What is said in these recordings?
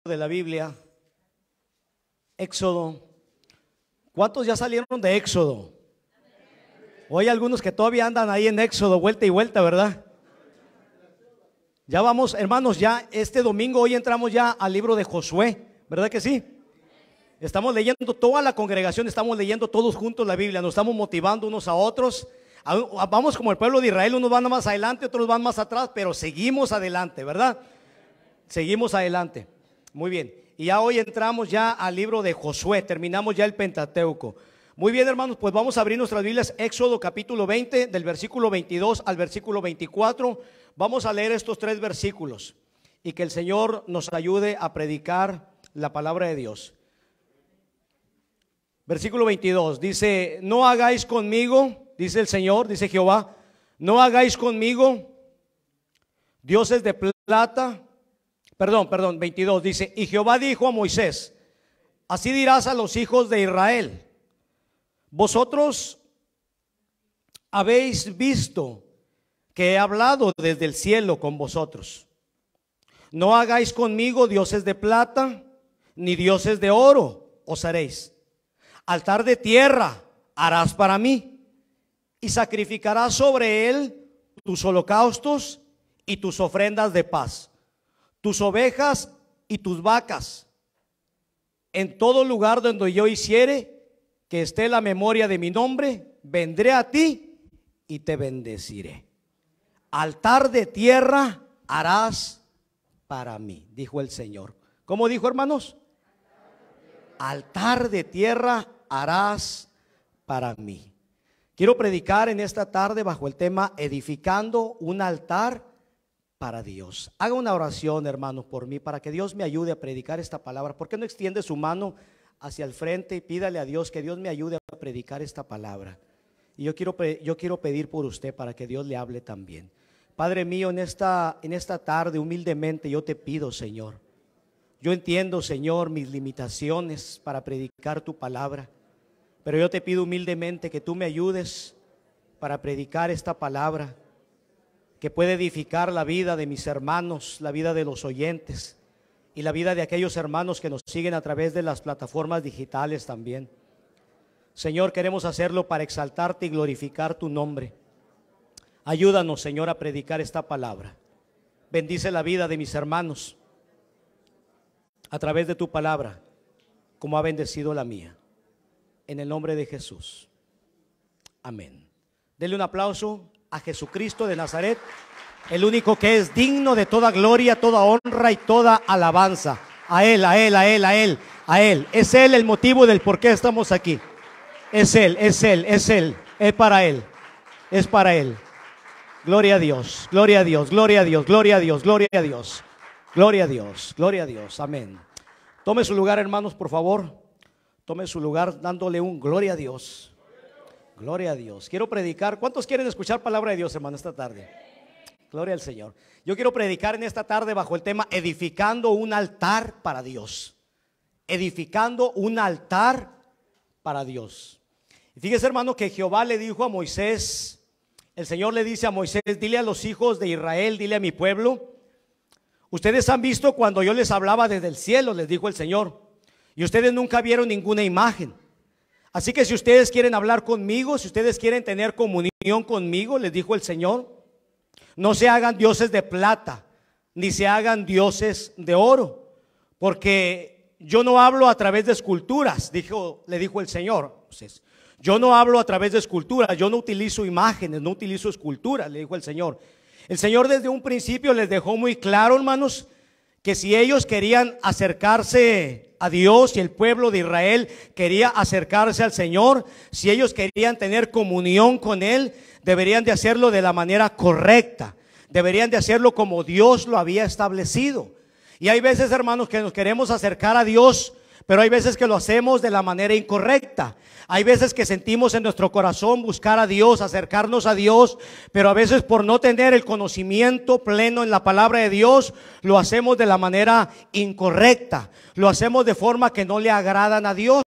de la Biblia, Éxodo. ¿Cuántos ya salieron de Éxodo? Hoy hay algunos que todavía andan ahí en Éxodo, vuelta y vuelta, ¿verdad? Ya vamos, hermanos, ya este domingo, hoy entramos ya al libro de Josué, ¿verdad que sí? Estamos leyendo, toda la congregación, estamos leyendo todos juntos la Biblia, nos estamos motivando unos a otros. Vamos como el pueblo de Israel, unos van más adelante, otros van más atrás, pero seguimos adelante, ¿verdad? Seguimos adelante. Muy bien. Y ya hoy entramos ya al libro de Josué, terminamos ya el Pentateuco. Muy bien, hermanos, pues vamos a abrir nuestras Biblias, Éxodo capítulo 20, del versículo 22 al versículo 24. Vamos a leer estos tres versículos y que el Señor nos ayude a predicar la palabra de Dios. Versículo 22 dice: no hagáis conmigo, dice el Señor, dice Jehová, no hagáis conmigo dioses de plata. Perdón, 22 dice: y Jehová dijo a Moisés: así dirás a los hijos de Israel, vosotros habéis visto que he hablado desde el cielo con vosotros. No hagáis conmigo dioses de plata, ni dioses de oro os haréis. Altar de tierra harás para mí, y sacrificarás sobre él tus holocaustos y tus ofrendas de paz, tus ovejas y tus vacas. En todo lugar donde yo hiciere que esté la memoria de mi nombre, vendré a ti y te bendeciré. Altar de tierra harás para mí, dijo el Señor. ¿Cómo dijo, hermanos? Altar de tierra harás para mí. Quiero predicar en esta tarde bajo el tema edificando un altar para Dios. Haga una oración, hermanos, por mí, para que Dios me ayude a predicar esta palabra. ¿Por qué no extiende su mano hacia el frente y pídale a Dios que Dios me ayude a predicar esta palabra? Y yo quiero pedir por usted para que Dios le hable también. Padre mío, en esta tarde humildemente yo te pido, Señor. Yo entiendo, Señor, mis limitaciones para predicar tu palabra, pero yo te pido humildemente que tú me ayudes para predicar esta palabra que puede edificar la vida de mis hermanos, la vida de los oyentes y la vida de aquellos hermanos que nos siguen a través de las plataformas digitales también. Señor, queremos hacerlo para exaltarte y glorificar tu nombre. Ayúdanos, Señor, a predicar esta palabra. Bendice la vida de mis hermanos a través de tu palabra, como ha bendecido la mía. En el nombre de Jesús. Amén. Denle un aplauso a Jesucristo de Nazaret, el único que es digno de toda gloria, toda honra y toda alabanza. A Él, a Él, a Él, a Él, a Él. Es Él el motivo del por qué estamos aquí. Es Él, es Él, es Él. Es para Él, es para Él. Gloria a Dios, gloria a Dios, gloria a Dios, gloria a Dios, gloria a Dios. Gloria a Dios, gloria a Dios, amén. Tome su lugar, hermanos, por favor. Tome su lugar dándole un gloria a Dios. Gloria a Dios. Quiero predicar. ¿Cuántos quieren escuchar palabra de Dios, hermano, esta tarde? Gloria al Señor. Yo quiero predicar en esta tarde bajo el tema edificando un altar para Dios. Edificando un altar para Dios. Y fíjese, hermano, que Jehová le dijo a Moisés, el Señor le dice a Moisés: dile a los hijos de Israel, dile a mi pueblo, ustedes han visto cuando yo les hablaba desde el cielo, les dijo el Señor, y ustedes nunca vieron ninguna imagen. Así que si ustedes quieren hablar conmigo, si ustedes quieren tener comunión conmigo, les dijo el Señor, no se hagan dioses de plata, ni se hagan dioses de oro, porque yo no hablo a través de esculturas, le dijo el Señor. Entonces, yo no hablo a través de esculturas, yo no utilizo imágenes, no utilizo esculturas, le dijo el Señor. El Señor desde un principio les dejó muy claro, hermanos, que si ellos querían acercarse a Dios y el pueblo de Israel quería acercarse al Señor, si ellos querían tener comunión con Él, deberían de hacerlo de la manera correcta, deberían de hacerlo como Dios lo había establecido. Y hay veces, hermanos, que nos queremos acercar a Dios, pero hay veces que lo hacemos de la manera incorrecta. Hay veces que sentimos en nuestro corazón buscar a Dios, acercarnos a Dios, pero a veces por no tener el conocimiento pleno en la palabra de Dios, lo hacemos de la manera incorrecta. Lo hacemos de forma que no le agradan a Dios.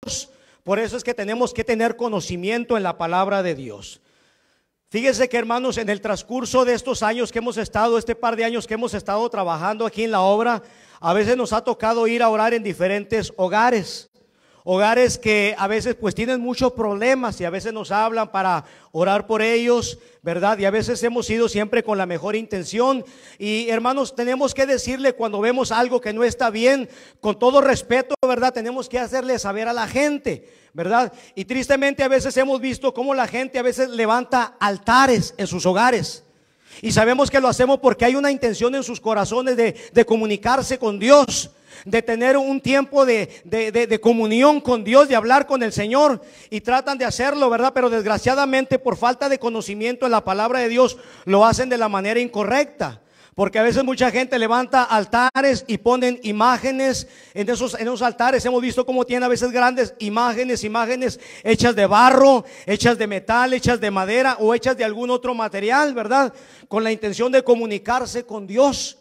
Por eso es que tenemos que tener conocimiento en la palabra de Dios. Fíjense que, hermanos, en el transcurso de estos años que hemos estado, este par de años que hemos estado trabajando aquí en la obra, A veces nos ha tocado ir a orar en diferentes hogares. Hogares que a veces pues tienen muchos problemas y a veces nos hablan para orar por ellos, ¿verdad? Y a veces hemos ido siempre con la mejor intención. Y hermanos, tenemos que decirle cuando vemos algo que no está bien, con todo respeto, ¿verdad? Tenemos que hacerle saber a la gente, ¿verdad? Y tristemente a veces hemos visto cómo la gente a veces levanta altares en sus hogares. Y sabemos que lo hacemos porque hay una intención en sus corazones de comunicarse con Dios, de tener un tiempo de comunión con Dios, de hablar con el Señor, y tratan de hacerlo, ¿verdad? Pero desgraciadamente por falta de conocimiento en la palabra de Dios lo hacen de la manera incorrecta. Porque a veces mucha gente levanta altares y ponen imágenes en esos altares. Hemos visto cómo tienen a veces grandes imágenes hechas de barro, hechas de metal, hechas de madera o hechas de algún otro material, ¿verdad? Con la intención de comunicarse con Dios.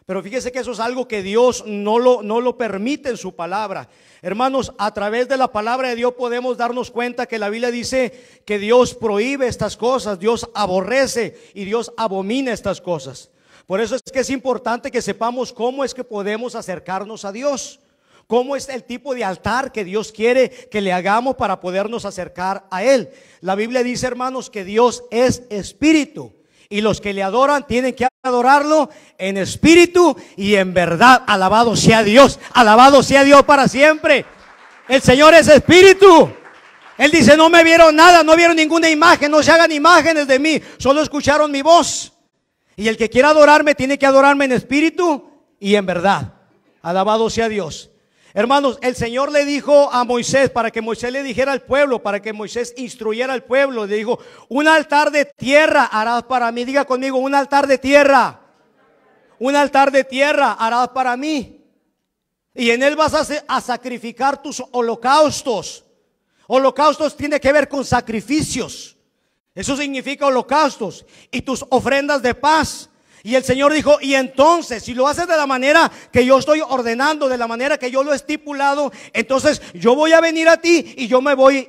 Pero fíjese que eso es algo que Dios no lo permite en su palabra. Hermanos, a través de la palabra de Dios podemos darnos cuenta que la Biblia dice que Dios prohíbe estas cosas, Dios aborrece y Dios abomina estas cosas. Por eso es que es importante que sepamos cómo es que podemos acercarnos a Dios. Cómo es el tipo de altar que Dios quiere que le hagamos para podernos acercar a Él. La Biblia dice, hermanos, que Dios es espíritu. Y los que le adoran tienen que adorarlo en espíritu y en verdad. Alabado sea Dios, alabado sea Dios para siempre. El Señor es espíritu. Él dice, no me vieron nada, no vieron ninguna imagen, no se hagan imágenes de mí, solo escucharon mi voz. Y el que quiera adorarme tiene que adorarme en espíritu y en verdad. Alabado sea Dios. Hermanos, el Señor le dijo a Moisés, para que Moisés le dijera al pueblo, para que Moisés instruyera al pueblo, le dijo, un altar de tierra harás para mí. Diga conmigo, un altar de tierra. Un altar de tierra harás para mí. Y en él vas a sacrificar tus holocaustos. Holocaustos tiene que ver con sacrificios. Eso significa holocaustos y tus ofrendas de paz. Y el Señor dijo, y entonces si lo haces de la manera que yo estoy ordenando, de la manera que yo lo he estipulado, entonces yo voy a venir a ti y yo me voy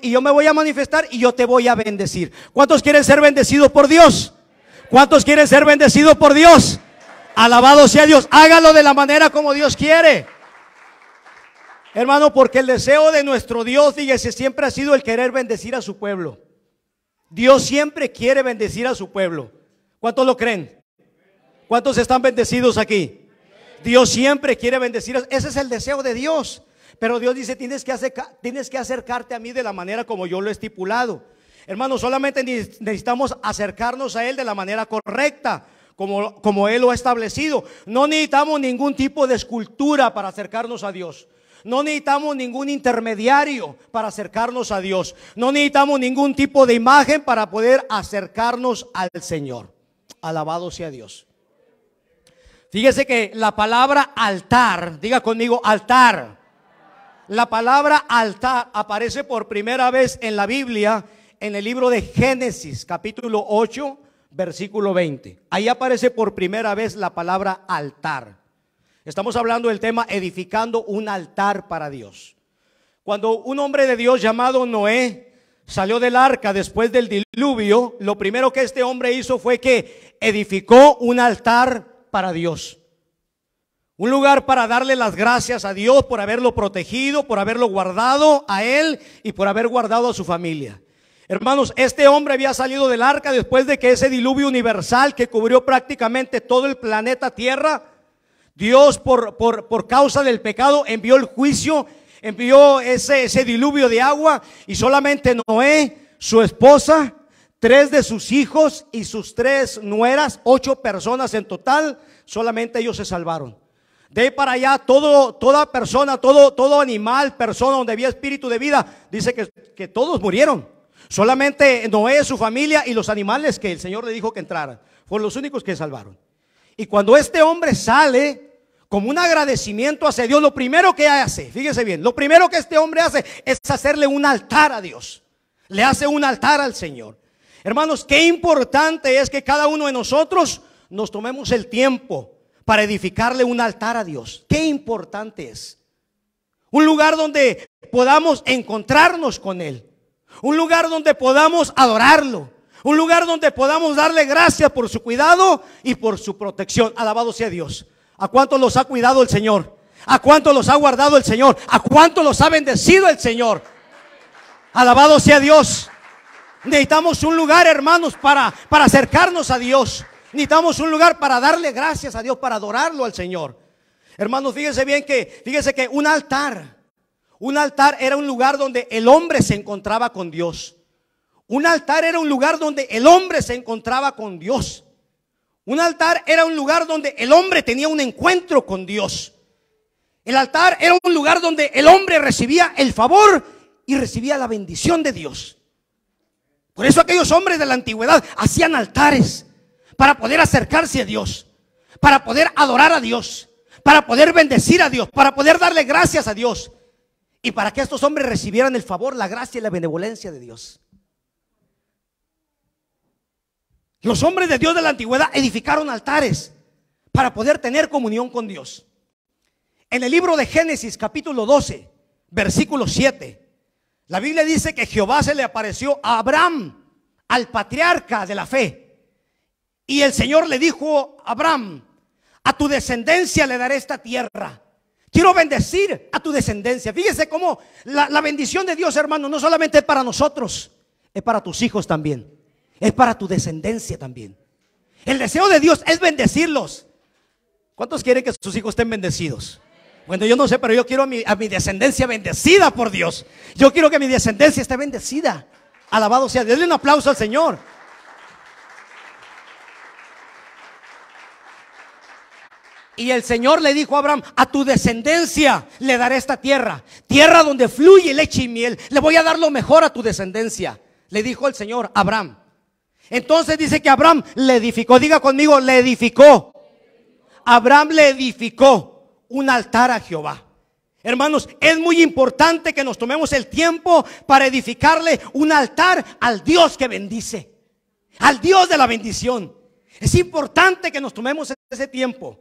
a manifestar y yo te voy a bendecir. ¿Cuántos quieren ser bendecidos por Dios? ¿Cuántos quieren ser bendecidos por Dios? Alabado sea Dios. Hágalo de la manera como Dios quiere. Hermano, porque el deseo de nuestro Dios, fíjese, siempre ha sido el querer bendecir a su pueblo. Dios siempre quiere bendecir a su pueblo. ¿Cuántos lo creen? ¿Cuántos están bendecidos aquí? Dios siempre quiere bendecir. Ese es el deseo de Dios. Pero Dios dice, tienes que acercarte a mí de la manera como yo lo he estipulado. Hermanos, solamente necesitamos acercarnos a Él de la manera correcta, como Él lo ha establecido. No necesitamos ningún tipo de escultura para acercarnos a Dios. No necesitamos ningún intermediario para acercarnos a Dios. No necesitamos ningún tipo de imagen para poder acercarnos al Señor. Alabado sea Dios. Fíjese que la palabra altar, diga conmigo altar. La palabra altar aparece por primera vez en la Biblia, en el libro de Génesis, capítulo 8, versículo 20. Ahí aparece por primera vez la palabra altar. Estamos hablando del tema edificando un altar para Dios. Cuando un hombre de Dios llamado Noé salió del arca después del diluvio, lo primero que este hombre hizo fue que edificó un altar para Dios. Un lugar para darle las gracias a Dios por haberlo protegido, por haberlo guardado a él y por haber guardado a su familia. Hermanos, este hombre había salido del arca después de que ese diluvio universal que cubrió prácticamente todo el planeta Tierra, Dios por causa del pecado envió el juicio, envió ese diluvio de agua, y solamente Noé, su esposa, 3 de sus hijos y sus 3 nueras, 8 personas en total, solamente ellos se salvaron. De ahí para allá, toda persona, todo animal, persona donde había espíritu de vida, dice que todos murieron. Solamente Noé, su familia y los animales que el Señor le dijo que entraran, fueron los únicos que salvaron. Y cuando este hombre sale, como un agradecimiento hacia Dios, lo primero que hace, fíjese bien, lo primero que este hombre hace es hacerle un altar a Dios. Le hace un altar al Señor. Hermanos, qué importante es que cada uno de nosotros nos tomemos el tiempo para edificarle un altar a Dios. Qué importante es. Un lugar donde podamos encontrarnos con Él. Un lugar donde podamos adorarlo. Un lugar donde podamos darle gracias por su cuidado y por su protección. Alabado sea Dios. ¿A cuántos los ha cuidado el Señor? ¿A cuánto los ha guardado el Señor? ¿A cuánto los ha bendecido el Señor? Alabado sea Dios. Necesitamos un lugar, hermanos, para acercarnos a Dios. Necesitamos un lugar para darle gracias a Dios, para adorarlo al Señor. Hermanos, fíjense que un altar era un lugar donde el hombre se encontraba con Dios. Un altar era un lugar donde el hombre se encontraba con Dios. Un altar era un lugar donde el hombre tenía un encuentro con Dios. El altar era un lugar donde el hombre recibía el favor y recibía la bendición de Dios. Por eso aquellos hombres de la antigüedad hacían altares para poder acercarse a Dios, para poder adorar a Dios, para poder bendecir a Dios, para poder darle gracias a Dios y para que estos hombres recibieran el favor, la gracia y la benevolencia de Dios. Los hombres de Dios de la antigüedad edificaron altares para poder tener comunión con Dios. En el libro de Génesis capítulo 12 versículo 7, la Biblia dice que Jehová se le apareció a Abraham, al patriarca de la fe, y el Señor le dijo a Abraham: a tu descendencia le daré esta tierra. Quiero bendecir a tu descendencia. Fíjese cómo la bendición de Dios, hermano, no solamente es para nosotros, es para tus hijos también, es para tu descendencia también. El deseo de Dios es bendecirlos. ¿Cuántos quieren que sus hijos estén bendecidos? Bueno, yo no sé, pero yo quiero a mi descendencia bendecida por Dios. Yo quiero que mi descendencia esté bendecida. Alabado sea Dios. Denle un aplauso al Señor. Y el Señor le dijo a Abraham: a tu descendencia le daré esta tierra, tierra donde fluye leche y miel. Le voy a dar lo mejor a tu descendencia, le dijo el Señor a Abraham. Entonces dice que Abraham le edificó. Diga conmigo, le edificó. Abraham le edificó un altar a Jehová. Hermanos, es muy importante que nos tomemos el tiempo para edificarle un altar al Dios que bendice, al Dios de la bendición. Es importante que nos tomemos ese tiempo.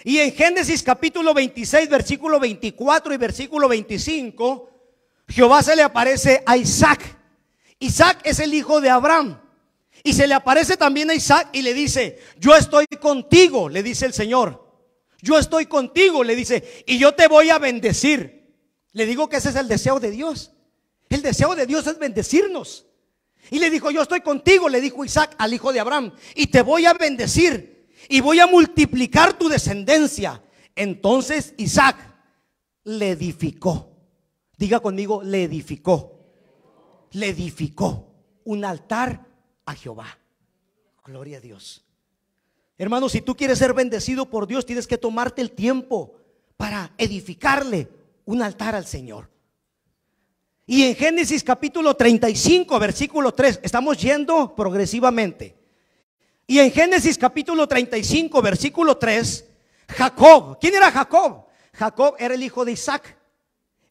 Y en Génesis capítulo 26 versículo 24 y versículo 25, Jehová se le aparece a Isaac. Isaac es el hijo de Abraham. Y se le aparece también a Isaac y le dice: yo estoy contigo, le dice el Señor. Yo estoy contigo, le dice, y yo te voy a bendecir. Le digo que ese es el deseo de Dios. El deseo de Dios es bendecirnos. Y le dijo: yo estoy contigo, le dijo Isaac al hijo de Abraham, y te voy a bendecir y voy a multiplicar tu descendencia. Entonces Isaac le edificó. Diga conmigo, le edificó. Le edificó un altar a Jehová. Gloria a Dios. Hermano, si tú quieres ser bendecido por Dios, tienes que tomarte el tiempo para edificarle un altar al Señor. Y en Génesis capítulo 35 versículo 3, estamos yendo progresivamente. Y en Génesis capítulo 35 versículo 3, Jacob. ¿Quién era Jacob? Jacob era el hijo de Isaac,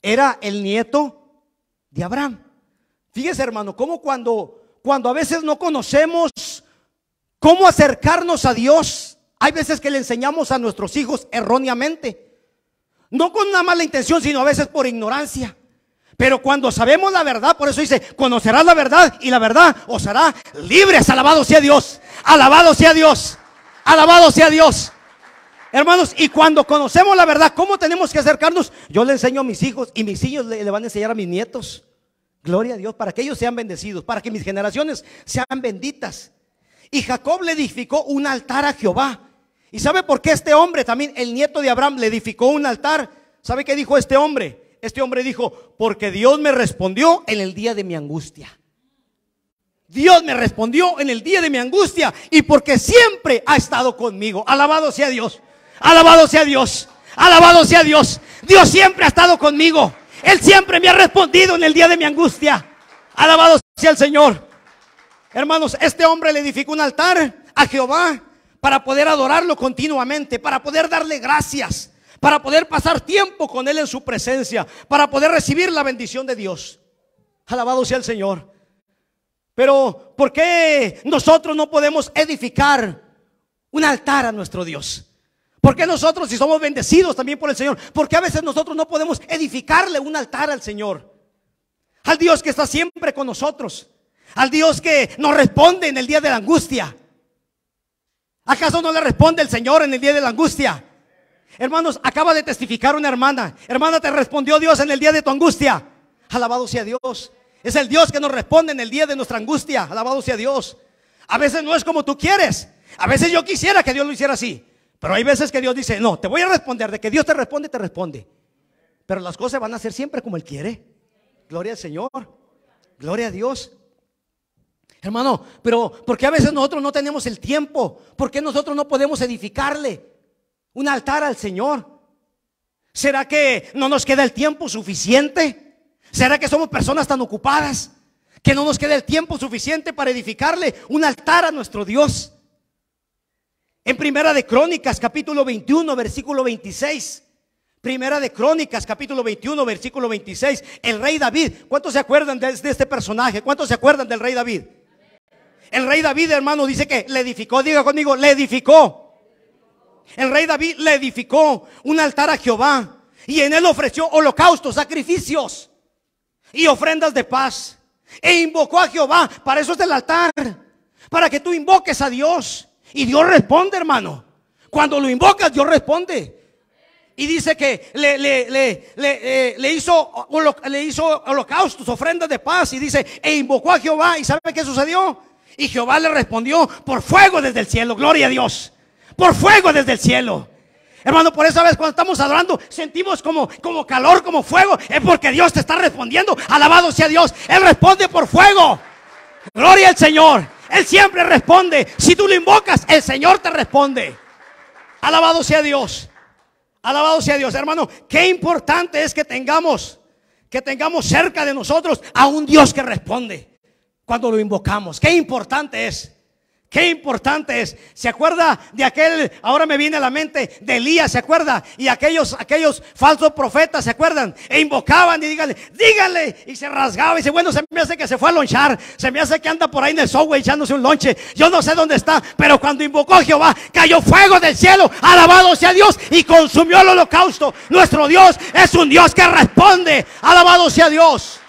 era el nieto de Abraham. Fíjese, hermano, cómo cuando a veces no conocemos cómo acercarnos a Dios, hay veces que le enseñamos a nuestros hijos erróneamente, no con una mala intención, sino a veces por ignorancia. Pero cuando sabemos la verdad, por eso dice: conocerás la verdad y la verdad os hará libres. Alabado sea Dios, alabado sea Dios, alabado sea Dios. Hermanos, y cuando conocemos la verdad, ¿cómo tenemos que acercarnos? Yo le enseño a mis hijos y mis hijos le van a enseñar a mis nietos. Gloria a Dios, para que ellos sean bendecidos, para que mis generaciones sean benditas. Y Jacob le edificó un altar a Jehová. ¿Y sabe por qué este hombre también, el nieto de Abraham, le edificó un altar? ¿Sabe qué dijo este hombre? Este hombre dijo: porque Dios me respondió en el día de mi angustia. Dios me respondió en el día de mi angustia, y porque siempre ha estado conmigo. Alabado sea Dios, alabado sea Dios, alabado sea Dios. Dios siempre ha estado conmigo. Él siempre me ha respondido en el día de mi angustia. Alabado sea el Señor. Hermanos, este hombre le edificó un altar a Jehová para poder adorarlo continuamente, para poder darle gracias, para poder pasar tiempo con Él en su presencia, para poder recibir la bendición de Dios. Alabado sea el Señor. Pero ¿por qué nosotros no podemos edificar un altar a nuestro Dios? ¿Por qué nosotros, si somos bendecidos también por el Señor, por qué a veces nosotros no podemos edificarle un altar al Señor? Al Dios que está siempre con nosotros, al Dios que nos responde en el día de la angustia. ¿Acaso no le responde el Señor en el día de la angustia? Hermanos, acaba de testificar una hermana. Hermana, te respondió Dios en el día de tu angustia. Alabado sea Dios. Es el Dios que nos responde en el día de nuestra angustia. Alabado sea Dios. A veces no es como tú quieres. A veces yo quisiera que Dios lo hiciera así. Pero hay veces que Dios dice, no, te voy a responder. De que Dios te responde, te responde. Pero las cosas van a ser siempre como Él quiere. Gloria al Señor. Gloria a Dios. Hermano, pero ¿por qué a veces nosotros no tenemos el tiempo? ¿Por qué nosotros no podemos edificarle un altar al Señor? ¿Será que no nos queda el tiempo suficiente? ¿Será que somos personas tan ocupadas que no nos queda el tiempo suficiente para edificarle un altar a nuestro Dios? En Primera de Crónicas, capítulo 21, versículo 26. Primera de Crónicas, capítulo 21, versículo 26. El rey David. ¿Cuántos se acuerdan de este personaje? ¿Cuántos se acuerdan del rey David? El rey David, hermano, dice que le edificó. Diga conmigo, le edificó. El rey David le edificó un altar a Jehová, y en él ofreció holocaustos, sacrificios y ofrendas de paz, e invocó a Jehová. Para eso es el altar, para que tú invoques a Dios, y Dios responde, hermano. Cuando lo invocas, Dios responde. Y dice que le hizo holocaustos, ofrendas de paz, y dice, e invocó a Jehová. ¿Y sabe qué sucedió? Y Jehová le respondió por fuego desde el cielo. Gloria a Dios. Por fuego desde el cielo. Hermano, por esa vez cuando estamos adorando sentimos como calor, como fuego. Es porque Dios te está respondiendo. Alabado sea Dios. Él responde por fuego. Gloria al Señor. Él siempre responde. Si tú lo invocas, el Señor te responde. Alabado sea Dios. Alabado sea Dios. Hermano, qué importante es que tengamos cerca de nosotros a un Dios que responde cuando lo invocamos. Qué importante es. Qué importante es. ¿Se acuerda de aquel? Ahora me viene a la mente de Elías, ¿se acuerda? Y aquellos falsos profetas, ¿se acuerdan? E invocaban y díganle, y se rasgaba y dice, bueno, se me hace que se fue a lonchar, se me hace que anda por ahí en el subway echándose un lonche, yo no sé dónde está. Pero cuando invocó a Jehová, cayó fuego del cielo, alabado sea Dios, y consumió el holocausto. Nuestro Dios es un Dios que responde. Alabado sea Dios.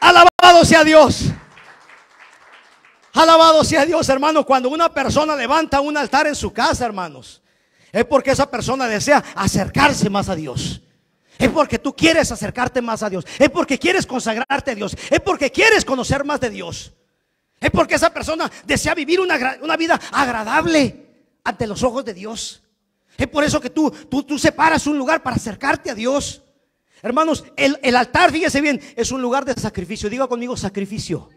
Alabado sea Dios. Alabado sea Dios, hermano. Cuando una persona levanta un altar en su casa, hermanos, es porque esa persona desea acercarse más a Dios. Es porque tú quieres acercarte más a Dios. Es porque quieres consagrarte a Dios. Es porque quieres conocer más de Dios. Es porque esa persona desea vivir una vida agradable ante los ojos de Dios. Es por eso que tú separas un lugar para acercarte a Dios. Hermanos, el altar, fíjese bien, es un lugar de sacrificio. Diga conmigo, sacrificio.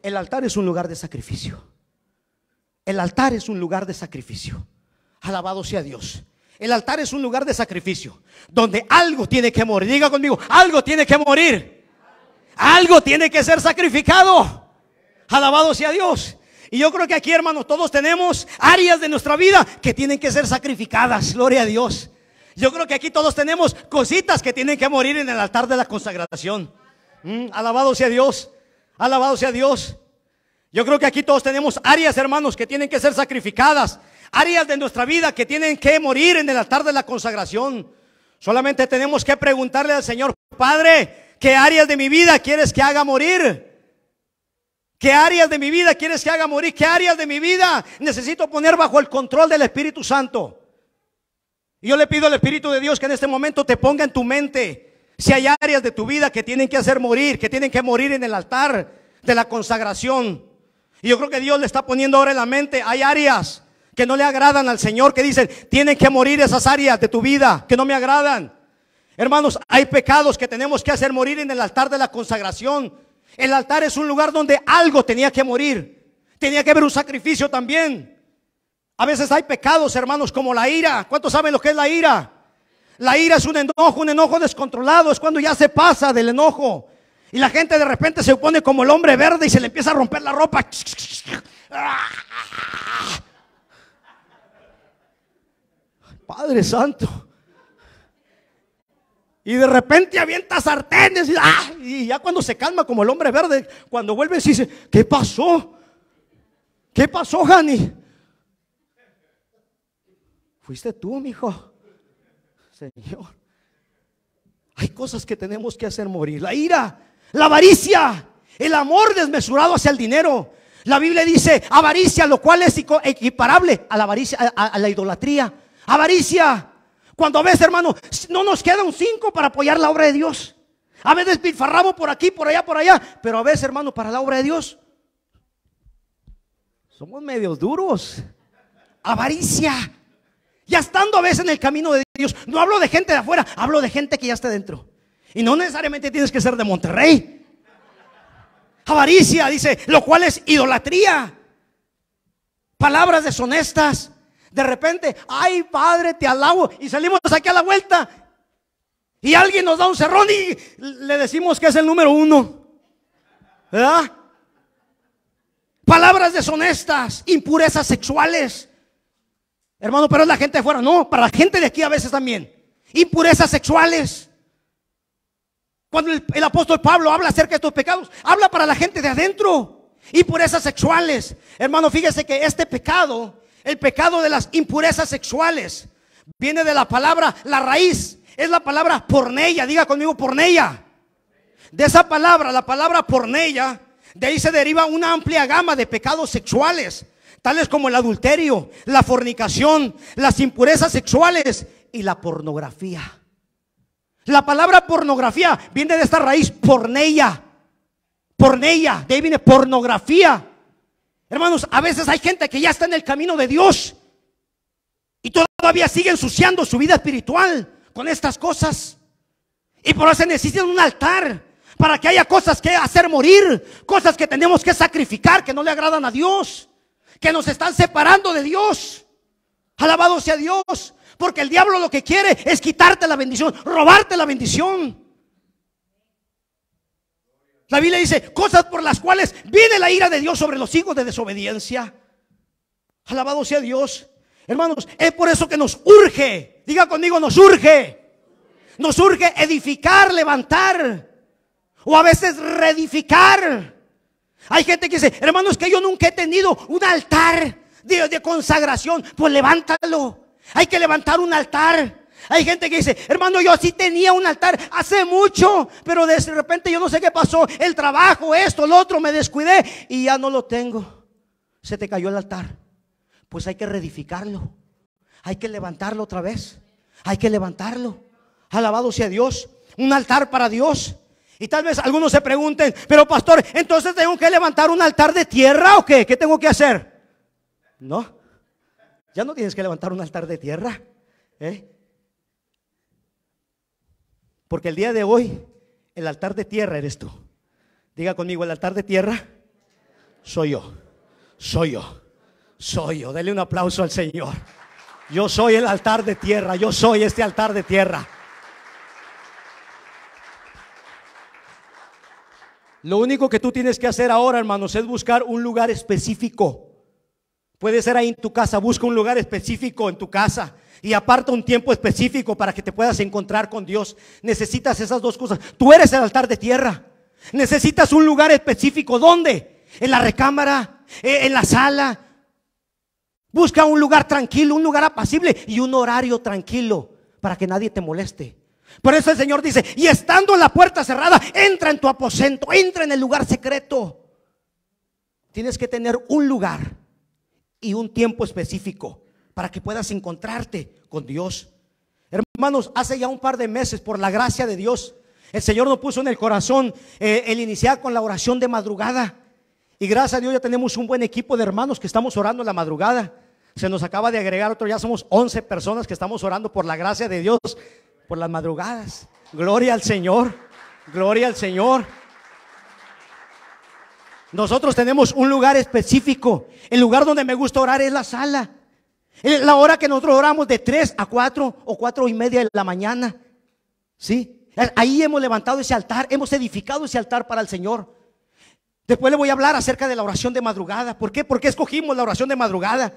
El altar es un lugar de sacrificio. El altar es un lugar de sacrificio. Alabado sea Dios. El altar es un lugar de sacrificio donde algo tiene que morir. Diga conmigo, algo tiene que morir. Algo tiene que ser sacrificado. Alabado sea Dios. Y yo creo que aquí, hermanos, todos tenemos áreas de nuestra vida que tienen que ser sacrificadas. Gloria a Dios. Yo creo que aquí todos tenemos cositas que tienen que morir en el altar de la consagración. Alabado sea Dios. Alabado sea Dios. Yo creo que aquí todos tenemos áreas, hermanos, que tienen que ser sacrificadas. Áreas de nuestra vida que tienen que morir en el altar de la consagración. Solamente tenemos que preguntarle al Señor: Padre, ¿qué áreas de mi vida quieres que haga morir? ¿Qué áreas de mi vida quieres que haga morir? ¿Qué áreas de mi vida necesito poner bajo el control del Espíritu Santo? Y yo le pido al Espíritu de Dios que en este momento te ponga en tu mente si hay áreas de tu vida que tienen que hacer morir, que tienen que morir en el altar de la consagración. Y yo creo que Dios le está poniendo ahora en la mente, hay áreas que no le agradan al Señor, que dicen, tienen que morir esas áreas de tu vida que no me agradan. Hermanos, hay pecados que tenemos que hacer morir en el altar de la consagración. El altar es un lugar donde algo tenía que morir. Tenía que haber un sacrificio también. A veces hay pecados, hermanos, como la ira. ¿Cuántos saben lo que es la ira? La ira es un enojo descontrolado. Es cuando ya se pasa del enojo. Y la gente de repente se pone como el hombre verde y se le empieza a romper la ropa. Padre Santo. Y de repente avienta sartenes y ya cuando se calma como el hombre verde, cuando vuelve y dice, ¿qué pasó? ¿Qué pasó, Jani? Fuiste tú, mijo. Señor, hay cosas que tenemos que hacer morir. La ira, la avaricia, el amor desmesurado hacia el dinero. La Biblia dice avaricia, lo cual es equiparable a la avaricia, a la idolatría. Avaricia. Cuando a veces, hermano, no nos queda un 5 para apoyar la obra de Dios. A veces pilfarramos por aquí, por allá. Pero a veces, hermano, para la obra de Dios somos medios duros. Avaricia. Ya estando a veces en el camino de Dios. No hablo de gente de afuera, hablo de gente que ya está dentro. Y no necesariamente tienes que ser de Monterrey. Avaricia, dice, lo cual es idolatría. Palabras deshonestas. De repente, ay Padre, te alabo. Y salimos aquí a la vuelta y alguien nos da un cerrón y le decimos que es el número 1. ¿Verdad? Palabras deshonestas, impurezas sexuales. Hermano, pero es la gente de afuera. No, para la gente de aquí a veces también. Impurezas sexuales. Cuando el apóstol Pablo habla acerca de estos pecados, habla para la gente de adentro. Impurezas sexuales. Hermano, fíjese que este pecado, el pecado de las impurezas sexuales, viene de la palabra, la raíz es la palabra porneia. Diga conmigo, porneia. De esa palabra, la palabra porneia, de ahí se deriva una amplia gama de pecados sexuales, tales como el adulterio, la fornicación, las impurezas sexuales y la pornografía. La palabra pornografía viene de esta raíz, porneia. Porneia, de ahí viene pornografía. Hermanos, a veces hay gente que ya está en el camino de Dios y todavía sigue ensuciando su vida espiritual con estas cosas. Y por eso necesitan un altar para que haya cosas que hacer morir, cosas que tenemos que sacrificar, que no le agradan a Dios, que nos están separando de Dios. Alabado sea Dios, porque el diablo lo que quiere es quitarte la bendición, robarte la bendición. La Biblia dice cosas por las cuales viene la ira de Dios sobre los hijos de desobediencia. Alabado sea Dios. Hermanos, es por eso que nos urge, diga conmigo, nos urge edificar, levantar, o a veces reedificar. Hay gente que dice, hermanos, que yo nunca he tenido un altar de consagración. Pues levántalo. Hay que levantar un altar. Hay gente que dice, hermano, yo sí tenía un altar hace mucho, pero de repente yo no sé qué pasó, el trabajo, esto, lo otro, me descuidé y ya no lo tengo. Se te cayó el altar. Pues hay que reedificarlo. Hay que levantarlo otra vez. Hay que levantarlo. Alabado sea Dios. Un altar para Dios. Y tal vez algunos se pregunten, pero pastor, entonces tengo que levantar un altar de tierra o qué? ¿Qué tengo que hacer? No, ya no tienes que levantar un altar de tierra, porque el día de hoy el altar de tierra eres tú. Diga conmigo, el altar de tierra soy yo. Soy yo. Soy yo. Dele un aplauso al Señor. Yo soy el altar de tierra. Yo soy este altar de tierra. Lo único que tú tienes que hacer ahora, hermanos, es buscar un lugar específico. Puede ser ahí en tu casa. Busca un lugar específico en tu casa y aparta un tiempo específico para que te puedas encontrar con Dios. Necesitas esas dos cosas. Tú eres el altar de tierra. Necesitas un lugar específico. ¿Dónde? En la recámara, en la sala. Busca un lugar tranquilo, un lugar apacible y un horario tranquilo para que nadie te moleste. Por eso el Señor dice, y estando en la puerta cerrada, entra en tu aposento, entra en el lugar secreto. Tienes que tener un lugar y un tiempo específico para que puedas encontrarte con Dios. Hermanos, hace ya un par de meses, por la gracia de Dios, el Señor nos puso en el corazón el iniciar con la oración de madrugada. Y gracias a Dios ya tenemos un buen equipo de hermanos que estamos orando en la madrugada. Se nos acaba de agregar otro, ya somos 11 personas que estamos orando por la gracia de Dios por las madrugadas. Gloria al Señor. Gloria al Señor. Nosotros tenemos un lugar específico. El lugar donde me gusta orar es la sala. La hora que nosotros oramos de 3 a 4 o 4:30 de la mañana. ¿Sí? Ahí hemos levantado ese altar, hemos edificado ese altar para el Señor. Después le voy a hablar acerca de la oración de madrugada. ¿Por qué? ¿Por qué escogimos la oración de madrugada?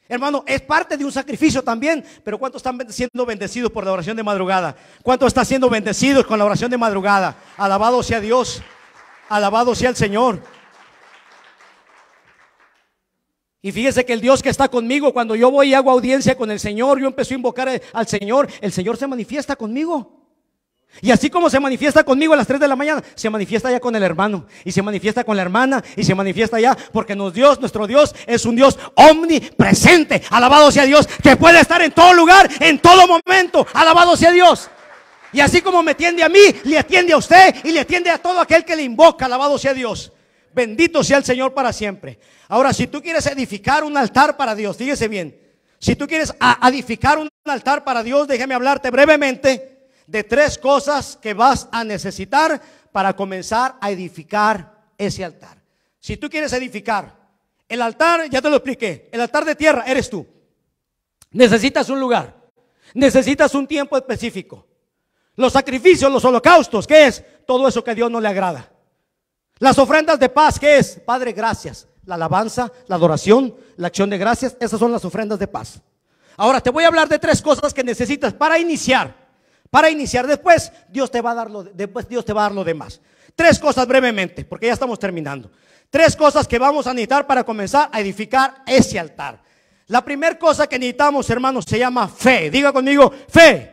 Hermano, es parte de un sacrificio también. Pero ¿cuántos están siendo bendecidos por la oración de madrugada? ¿Cuántos están siendo bendecidos con la oración de madrugada? Alabado sea Dios. Alabado sea el Señor. Y fíjese que el Dios que está conmigo, cuando yo voy y hago audiencia con el Señor, yo empiezo a invocar al Señor, el Señor se manifiesta conmigo. Y así como se manifiesta conmigo a las 3 de la mañana, se manifiesta ya con el hermano, y se manifiesta con la hermana, y se manifiesta ya, porque nuestro Dios es un Dios omnipresente. Alabado sea Dios, que puede estar en todo lugar, en todo momento. Alabado sea Dios. Y así como me atiende a mí, le atiende a usted y le atiende a todo aquel que le invoca. Alabado sea Dios. Bendito sea el Señor para siempre. Ahora, si tú quieres edificar un altar para Dios, fíjese bien. Si tú quieres edificar un altar para Dios, déjame hablarte brevemente de 3 cosas que vas a necesitar para comenzar a edificar ese altar. Si tú quieres edificar el altar, ya te lo expliqué, el altar de tierra eres tú. Necesitas un lugar, necesitas un tiempo específico. Los sacrificios, los holocaustos, ¿qué es? Todo eso que a Dios no le agrada. Las ofrendas de paz, ¿qué es? Padre, gracias. La alabanza, la adoración, la acción de gracias, esas son las ofrendas de paz. Ahora te voy a hablar de 3 cosas que necesitas para iniciar. Para iniciar, después Dios te va a dar lo demás. 3 cosas brevemente, porque ya estamos terminando. 3 cosas que vamos a necesitar para comenzar a edificar ese altar. La primera cosa que necesitamos, hermanos, se llama fe. Diga conmigo, fe.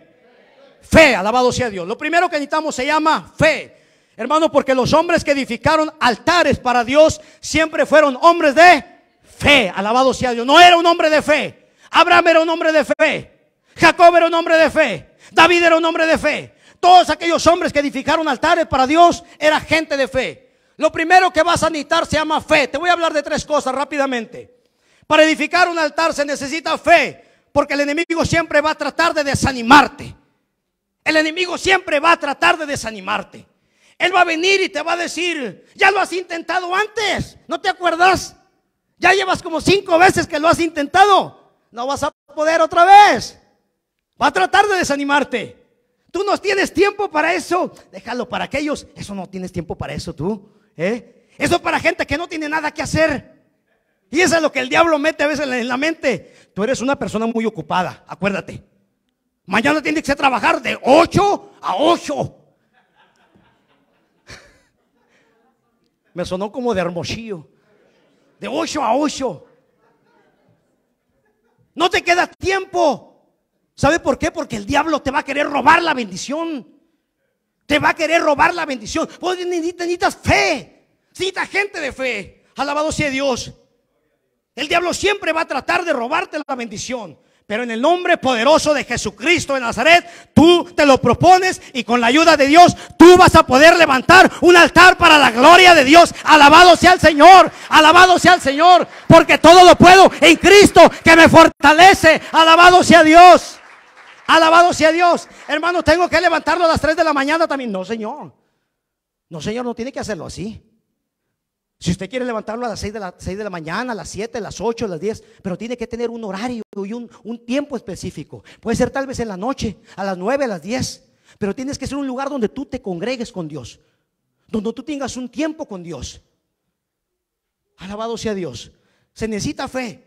Fe, alabado sea Dios. Lo primero que necesitamos se llama fe. Hermano, porque los hombres que edificaron altares para Dios siempre fueron hombres de fe. Alabado sea Dios. No era un hombre de fe. Abraham era un hombre de fe. Jacob era un hombre de fe. David era un hombre de fe. Todos aquellos hombres que edificaron altares para Dios era gente de fe. Lo primero que vas a necesitar se llama fe. Te voy a hablar de 3 cosas rápidamente. Para edificar un altar se necesita fe, porque el enemigo siempre va a tratar de desanimarte. El enemigo siempre va a tratar de desanimarte. Él va a venir y te va a decir: ya lo has intentado antes, ¿no te acuerdas? Ya llevas como 5 veces que lo has intentado. No vas a poder otra vez. Va a tratar de desanimarte. Tú no tienes tiempo para eso. Déjalo para aquellos. Eso no tienes tiempo para eso tú. Eso es para gente que no tiene nada que hacer. Y eso es lo que el diablo mete a veces en la mente. Tú eres una persona muy ocupada, acuérdate. Mañana tienes que trabajar de 8 a 8. Me sonó como de Hermosillo. De 8 a 8. No te queda tiempo. ¿Sabe por qué? Porque el diablo te va a querer robar la bendición. Te va a querer robar la bendición. Vos necesitas fe. Necesitas gente de fe. Alabado sea Dios. El diablo siempre va a tratar de robarte la bendición. Pero en el nombre poderoso de Jesucristo de Nazaret, tú te lo propones y con la ayuda de Dios, tú vas a poder levantar un altar para la gloria de Dios. Alabado sea el Señor, alabado sea el Señor, porque todo lo puedo en Cristo que me fortalece. Alabado sea Dios. Alabado sea Dios. Hermano, tengo que levantarlo a las 3 de la mañana también. No, Señor. No, Señor, no tiene que hacerlo así. Si usted quiere levantarlo a las 6 de la mañana, a las 7, a las 8, a las 10, pero tiene que tener un horario y un tiempo específico. Puede ser tal vez en la noche, a las 9, a las 10, pero tienes que ser un lugar donde tú te congregues con Dios, donde tú tengas un tiempo con Dios. Alabado sea Dios. Se necesita fe.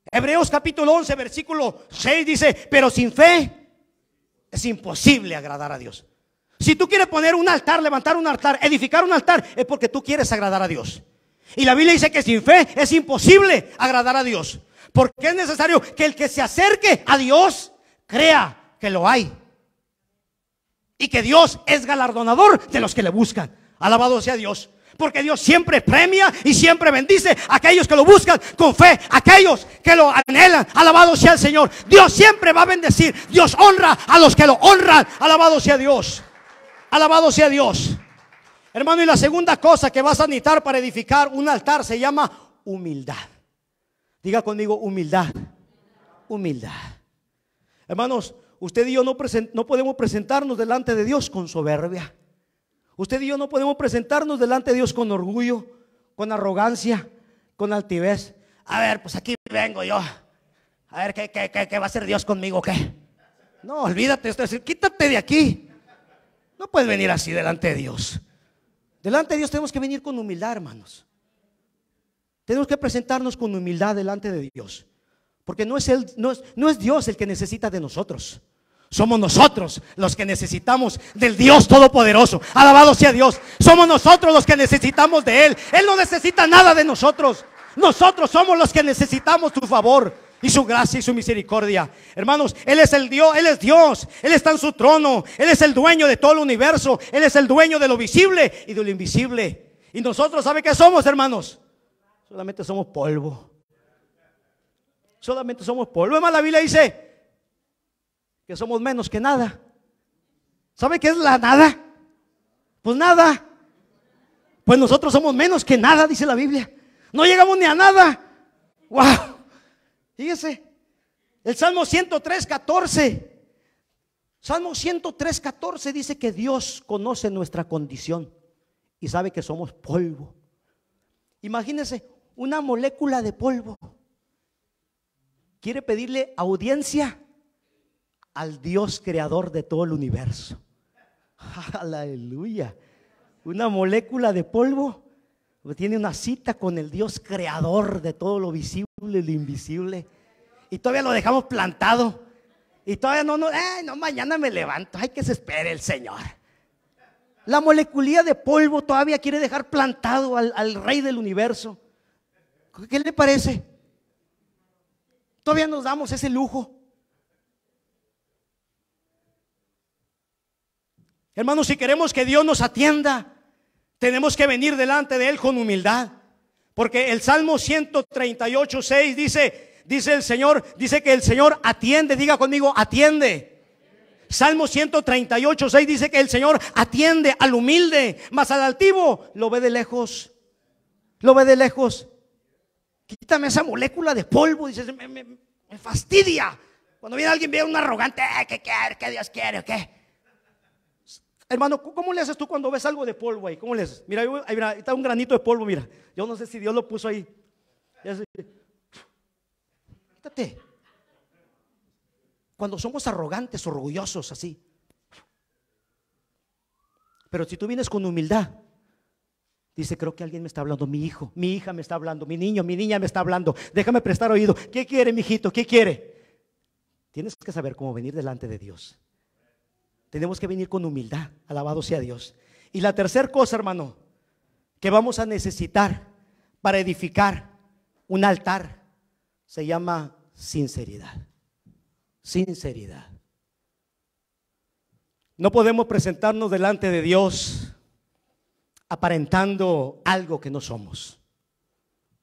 Hebreos capítulo 11, versículo 6 dice: pero sin fe es imposible agradar a Dios. Si tú quieres poner un altar, levantar un altar, edificar un altar, es porque tú quieres agradar a Dios. Y la Biblia dice que sin fe es imposible agradar a Dios, porque es necesario que el que se acerque a Dios crea que lo hay y que Dios es galardonador de los que le buscan. Alabado sea Dios. Porque Dios siempre premia y siempre bendice a aquellos que lo buscan con fe, aquellos que lo anhelan. Alabado sea el Señor. Dios siempre va a bendecir. Dios honra a los que lo honran. Alabado sea Dios. Alabado sea Dios. Hermano, y la segunda cosa que vas a necesitar para edificar un altar se llama humildad. Diga conmigo: humildad. Humildad. Hermanos, usted y yo no podemos presentarnos delante de Dios con soberbia. Usted y yo no podemos presentarnos delante de Dios con orgullo, con arrogancia, con altivez. A ver, pues aquí vengo yo. A ver, ¿qué va a hacer Dios conmigo? ¿Qué? No, olvídate esto. Quítate de aquí. No puedes venir así delante de Dios. Delante de Dios tenemos que venir con humildad, hermanos. Tenemos que presentarnos con humildad delante de Dios. Porque no es Dios el que necesita de nosotros. Somos nosotros los que necesitamos del Dios Todopoderoso. Alabado sea Dios. Somos nosotros los que necesitamos de Él. Él no necesita nada de nosotros. Nosotros somos los que necesitamos tu favor. y su gracia y su misericordia. Hermanos, Él es el Dios, Él es Dios, Él está en su trono, Él es el dueño de todo el universo, Él es el dueño de lo visible y de lo invisible. Y nosotros, ¿sabe qué somos, hermanos? Solamente somos polvo. Solamente somos polvo. Además, la Biblia dice que somos menos que nada. ¿Sabe qué es la nada? Pues nada. Pues nosotros somos menos que nada, dice la Biblia. No llegamos ni a nada. ¡Wow! Fíjese, el Salmo 103:14. Salmo 103:14 dice que Dios conoce nuestra condición y sabe que somos polvo. Imagínese, una molécula de polvo quiere pedirle audiencia al Dios creador de todo el universo. Aleluya. Una molécula de polvo tiene una cita con el Dios creador de todo lo visible y lo invisible. Y todavía lo dejamos plantado. Y todavía no, mañana me levanto. Ay, que se espere el Señor. La moleculía de polvo todavía quiere dejar plantado al Rey del universo. ¿Qué le parece? Todavía nos damos ese lujo. Hermanos, si queremos que Dios nos atienda, tenemos que venir delante de Él con humildad. Porque el Salmo 138:6 dice el Señor, dice que el Señor atiende. Diga conmigo, atiende. Salmo 138:6 dice que el Señor atiende al humilde, mas al altivo lo ve de lejos. Lo ve de lejos. Quítame esa molécula de polvo. Dice, me fastidia. Cuando viene alguien, ve un arrogante, ¿qué quiere? ¿Qué Dios quiere? ¿O qué? Hermano, ¿cómo le haces tú cuando ves algo de polvo ahí? ¿Cómo le haces? Mira, ahí está un granito de polvo, mira. Yo no sé si Dios lo puso ahí. Quítate. Cuando somos arrogantes, orgullosos, así. Pero si tú vienes con humildad, dice, creo que alguien me está hablando, mi hijo, mi hija me está hablando, mi niño, mi niña me está hablando. Déjame prestar oído. ¿Qué quiere, mijito? ¿Qué quiere? Tienes que saber cómo venir delante de Dios. Tenemos que venir con humildad, alabado sea Dios. Y la tercera cosa, hermano, que vamos a necesitar para edificar un altar, se llama sinceridad. Sinceridad. No podemos presentarnos delante de Dios aparentando algo que no somos,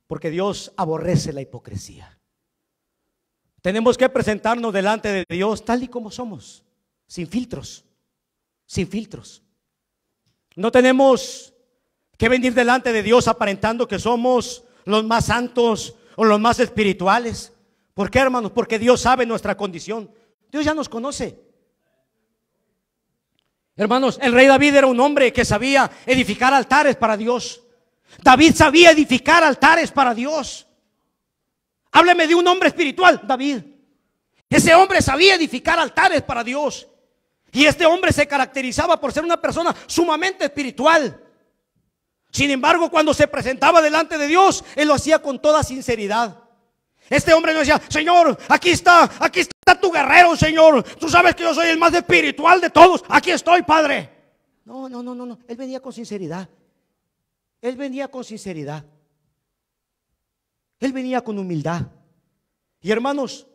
porque Dios aborrece la hipocresía. Tenemos que presentarnos delante de Dios tal y como somos. Sin filtros, sin filtros. No tenemos que venir delante de Dios aparentando que somos los más santos o los más espirituales. ¿Por qué, hermanos? Porque Dios sabe nuestra condición. Dios ya nos conoce. Hermanos, el rey David era un hombre que sabía edificar altares para Dios. David sabía edificar altares para Dios. Hábleme de un hombre espiritual, David. Ese hombre sabía edificar altares para Dios. Y este hombre se caracterizaba por ser una persona sumamente espiritual. Sin embargo, cuando se presentaba delante de Dios, él lo hacía con toda sinceridad. Este hombre no decía, Señor, aquí está tu guerrero, Señor. Tú sabes que yo soy el más espiritual de todos. Aquí estoy, Padre. No. Él venía con sinceridad. Él venía con sinceridad. Él venía con humildad. Y hermanos,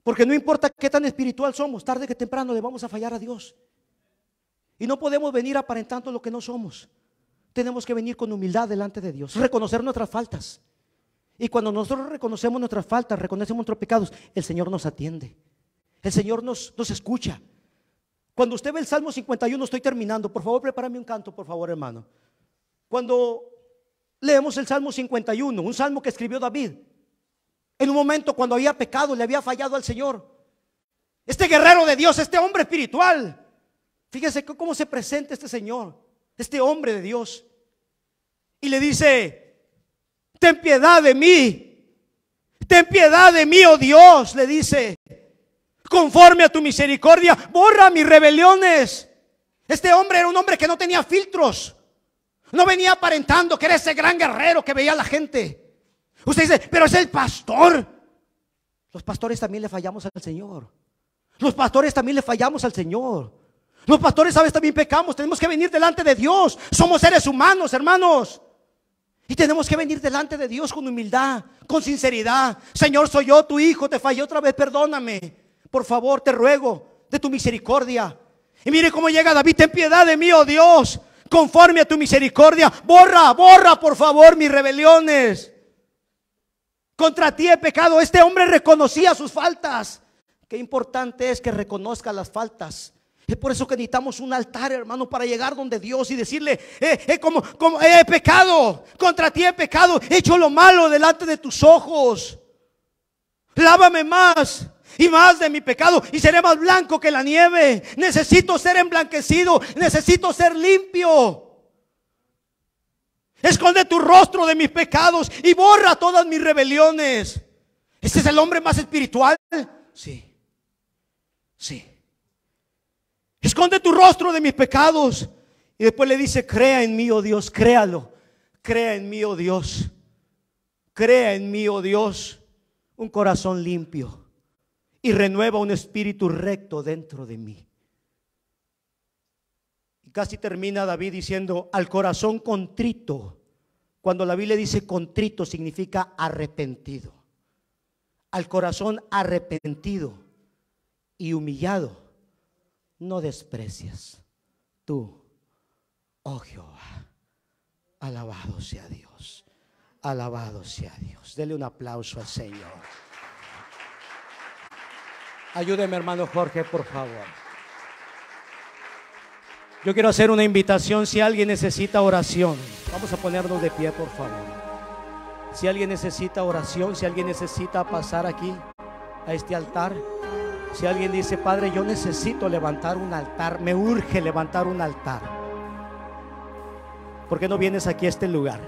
porque no importa qué tan espiritual somos, tarde que temprano le vamos a fallar a Dios. Y no podemos venir aparentando lo que no somos. Tenemos que venir con humildad delante de Dios, reconocer nuestras faltas. Y cuando nosotros reconocemos nuestras faltas, reconocemos nuestros pecados, el Señor nos atiende. El Señor nos escucha. Cuando usted ve el Salmo 51, estoy terminando. Por favor, prepárame un canto, por favor, hermano. Cuando leemos el Salmo 51, un salmo que escribió David, en un momento cuando había pecado, le había fallado al Señor. Este guerrero de Dios, este hombre espiritual, fíjese cómo se presenta este Señor, este hombre de Dios, y le dice, ten piedad de mí, oh Dios, le dice, conforme a tu misericordia, borra mis rebeliones. Este hombre era un hombre que no tenía filtros, no venía aparentando que era ese gran guerrero que veía a la gente. Usted dice, pero es el pastor. Los pastores también le fallamos al Señor. Los pastores también le fallamos al Señor. Los pastores a veces también pecamos. Tenemos que venir delante de Dios. Somos seres humanos, hermanos. Y tenemos que venir delante de Dios con humildad, con sinceridad. Señor, soy yo, tu hijo, te fallé otra vez, perdóname. Por favor, te ruego de tu misericordia. Y mire cómo llega David: ten piedad de mí, oh Dios, conforme a tu misericordia. Borra, por favor, mis rebeliones. Contra ti he pecado. Este hombre reconocía sus faltas. Qué importante es que reconozca las faltas. Es por eso que necesitamos un altar, hermano, para llegar donde Dios y decirle: como he pecado, contra ti he pecado, he hecho lo malo delante de tus ojos. Lávame más y más de mi pecado y seré más blanco que la nieve. Necesito ser emblanquecido, necesito ser limpio. Esconde tu rostro de mis pecados y borra todas mis rebeliones. ¿Este es el hombre más espiritual? Sí. Esconde tu rostro de mis pecados. Y después le dice: crea en mí, oh Dios, créalo. Crea en mí, oh Dios. Crea en mí, oh Dios, un corazón limpio y renueva un espíritu recto dentro de mí. Y casi termina David diciendo: al corazón contrito. Cuando la Biblia dice contrito, significa arrepentido. Al corazón arrepentido y humillado no desprecias tú, oh Jehová. Alabado sea Dios. Alabado sea Dios. Dele un aplauso al Señor. Ayúdeme, hermano Jorge, por favor. Yo quiero hacer una invitación. Si alguien necesita oración, vamos a ponernos de pie, por favor. Si alguien necesita oración, si alguien necesita pasar aquí a este altar, si alguien dice: Padre, yo necesito levantar un altar, me urge levantar un altar, ¿por qué no vienes aquí a este lugar?